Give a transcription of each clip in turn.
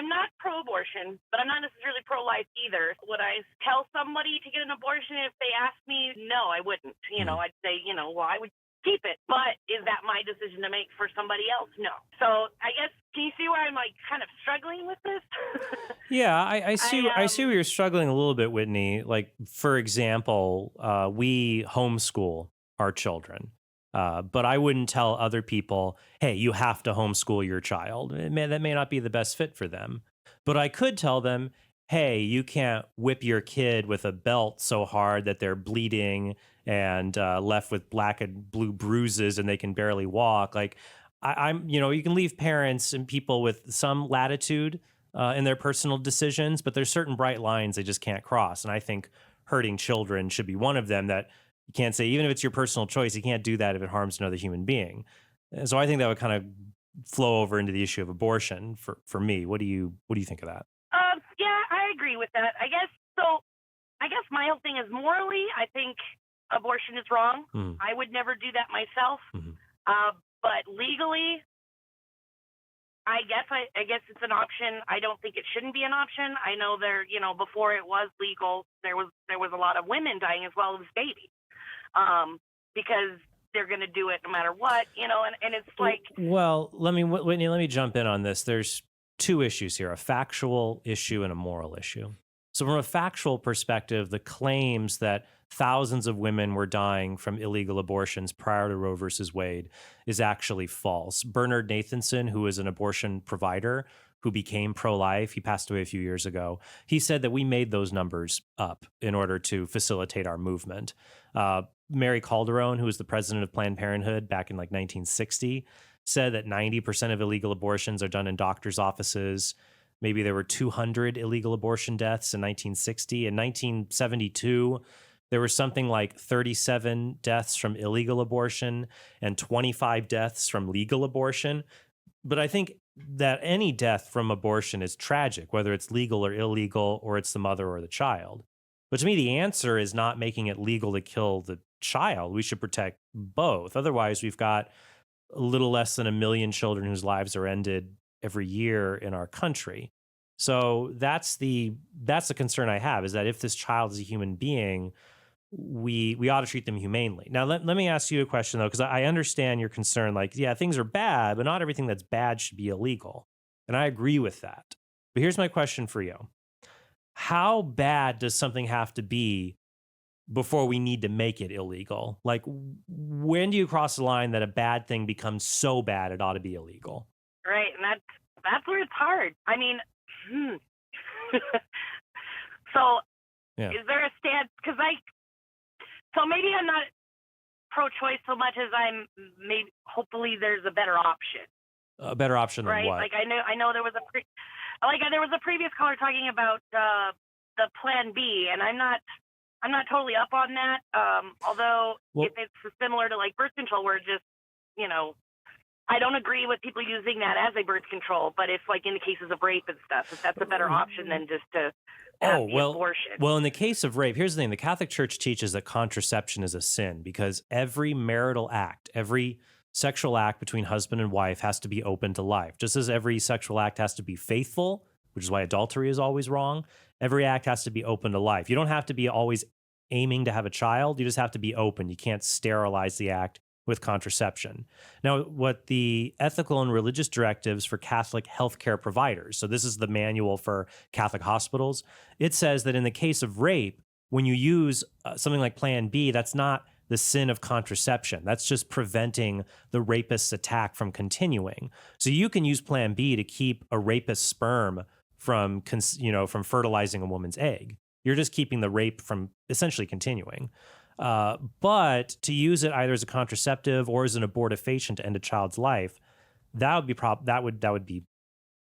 I'm not pro-abortion, but I'm not necessarily pro-life either. Would I tell somebody to get an abortion if they asked me? No, I wouldn't. I'd say, well, I would keep it. But is that my decision to make for somebody else? No. So I guess, can you see where I'm like kind of struggling with this? Yeah, I see. I see where you're struggling a little bit, Whitney. Like, for example, we homeschool our children, but I wouldn't tell other people, "Hey, you have to homeschool your child." That may not be the best fit for them. But I could tell them, "Hey, you can't whip your kid with a belt so hard that they're bleeding and left with black and blue bruises and they can barely walk." Like, you can leave parents and people with some latitude in their personal decisions, but there's certain bright lines they just can't cross. And I think hurting children should be one of them that you can't say, even if it's your personal choice, you can't do that if it harms another human being. And so I think that would kind of flow over into the issue of abortion for me. What do you think of that? Yeah, I agree with that. I guess so. I guess my whole thing is morally, I think abortion is wrong. Mm. I would never do that myself. Mm-hmm. But legally, I guess it's an option. I don't think it shouldn't be an option. I know before it was legal, there was a lot of women dying as well as babies, because they're going to do it no matter what, and it's like. Well, Whitney, let me jump in on this. There's two issues here: a factual issue and a moral issue. So from a factual perspective, the claims that thousands of women were dying from illegal abortions prior to Roe versus Wade is actually false. Bernard Nathanson, who is an abortion provider who became pro-life, he passed away a few years ago, he said that we made those numbers up in order to facilitate our movement. Mary Calderon, who was the president of Planned Parenthood back in like 1960, said that 90% of illegal abortions are done in doctors' offices. Maybe there were 200 illegal abortion deaths in 1960. In 1972, there were something like 37 deaths from illegal abortion and 25 deaths from legal abortion. But I think that any death from abortion is tragic, whether it's legal or illegal, or it's the mother or the child. But to me, the answer is not making it legal to kill the child. We should protect both. Otherwise, we've got a little less than 1 million children whose lives are ended every year in our country. So that's the concern I have, is that if this child is a human being, we ought to treat them humanely. Now, let me ask you a question, though, because I understand your concern. Like, yeah, things are bad, but not everything that's bad should be illegal. And I agree with that. But here's my question for you. How bad does something have to be before we need to make it illegal? Like, when do you cross the line that a bad thing becomes so bad it ought to be illegal? Right, and that's where it's hard. I mean, so yeah. Is there a stance? Because so maybe I'm not pro-choice so much as hopefully there's a better option. A better option than right? what? Like I know there was there was a previous caller talking about the Plan B, and I'm not totally up on that. Although if it's similar to like birth control, where just I don't agree with people using that as a birth control, but if like in the cases of rape and stuff, if that's a better option than just to have the abortion. Well, in the case of rape, here's the thing. The Catholic Church teaches that contraception is a sin because every marital act, every sexual act between husband and wife has to be open to life. Just as every sexual act has to be faithful, which is why adultery is always wrong, every act has to be open to life. You don't have to be always aiming to have a child. You just have to be open. You can't sterilize the act with contraception. Now, what the ethical and religious directives for Catholic healthcare providers, so this is the manual for Catholic hospitals, it says that in the case of rape, when you use something like Plan B, that's not the sin of contraception. That's just preventing the rapist's attack from continuing. So you can use Plan B to keep a rapist's sperm from fertilizing a woman's egg. You're just keeping the rape from essentially continuing. But to use it either as a contraceptive or as an abortifacient to end a child's life, that would be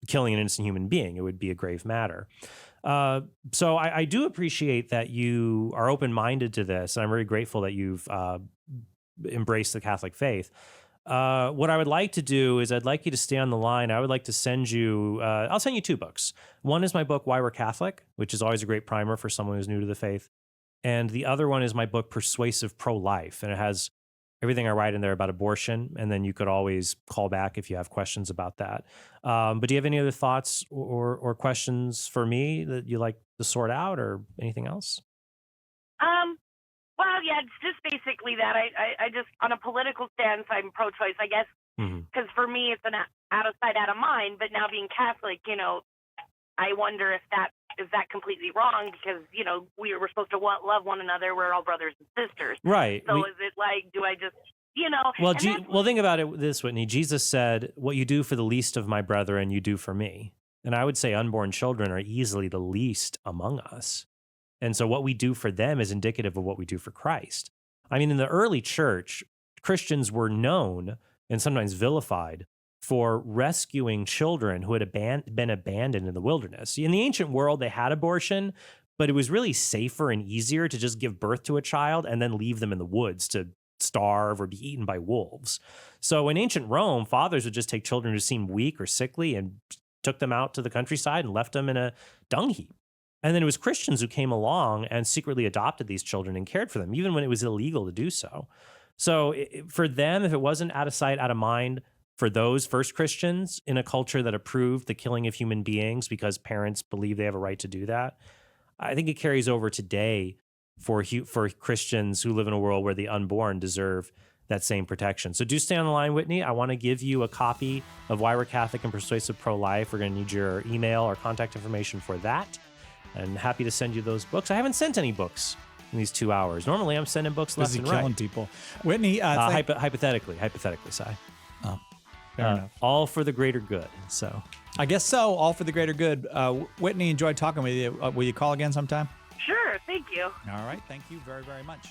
killing an innocent human being. It would be a grave matter. So I do appreciate that you are open-minded to this, and I'm very grateful that you've embraced the Catholic faith. What I would like to do is I'd like you to stay on the line. I would like to send you, I'll send you 2 books. One is my book, Why We're Catholic, which is always a great primer for someone who's new to the faith. And the other one is my book, Persuasive Pro-Life. And it has everything I write in there about abortion, and then you could always call back if you have questions about that. But do you have any other thoughts or questions for me that you like to sort out, or anything else? Well, yeah, it's just basically that. I just, on a political stance, I'm pro-choice, I guess, because for me, it's an out of sight, out of mind. But now being Catholic, I wonder if is that completely wrong, because, we're supposed to love one another. We're all brothers and sisters. Right. So is it like, do I just, Well, think about it this, Whitney. Jesus said, "What you do for the least of my brethren, you do for me." And I would say unborn children are easily the least among us. And so what we do for them is indicative of what we do for Christ. I mean, in the early church, Christians were known and sometimes vilified for rescuing children who had been abandoned in the wilderness. In the ancient world, they had abortion, but it was really safer and easier to just give birth to a child and then leave them in the woods to starve or be eaten by wolves. So in ancient Rome, fathers would just take children who seemed weak or sickly and took them out to the countryside and left them in a dung heap. And then it was Christians who came along and secretly adopted these children and cared for them, even when it was illegal to do so. So for them, if it wasn't out of sight, out of mind, for those first Christians in a culture that approved the killing of human beings because parents believe they have a right to do that, I think it carries over today for Christians who live in a world where the unborn deserve that same protection. So do stay on the line, Whitney. I want to give you a copy of Why We're Catholic and Persuasive Pro-Life. We're going to need your email or contact information for that. And happy to send you those books. I haven't sent any books in these 2 hours. Normally, I'm sending books left and right. Killing people. Whitney, hypothetically, Si. Oh, fair enough. All for the greater good. So I guess so. All for the greater good. Whitney, enjoyed talking with you. Will you call again sometime? Sure. Thank you. All right. Thank you very, very much.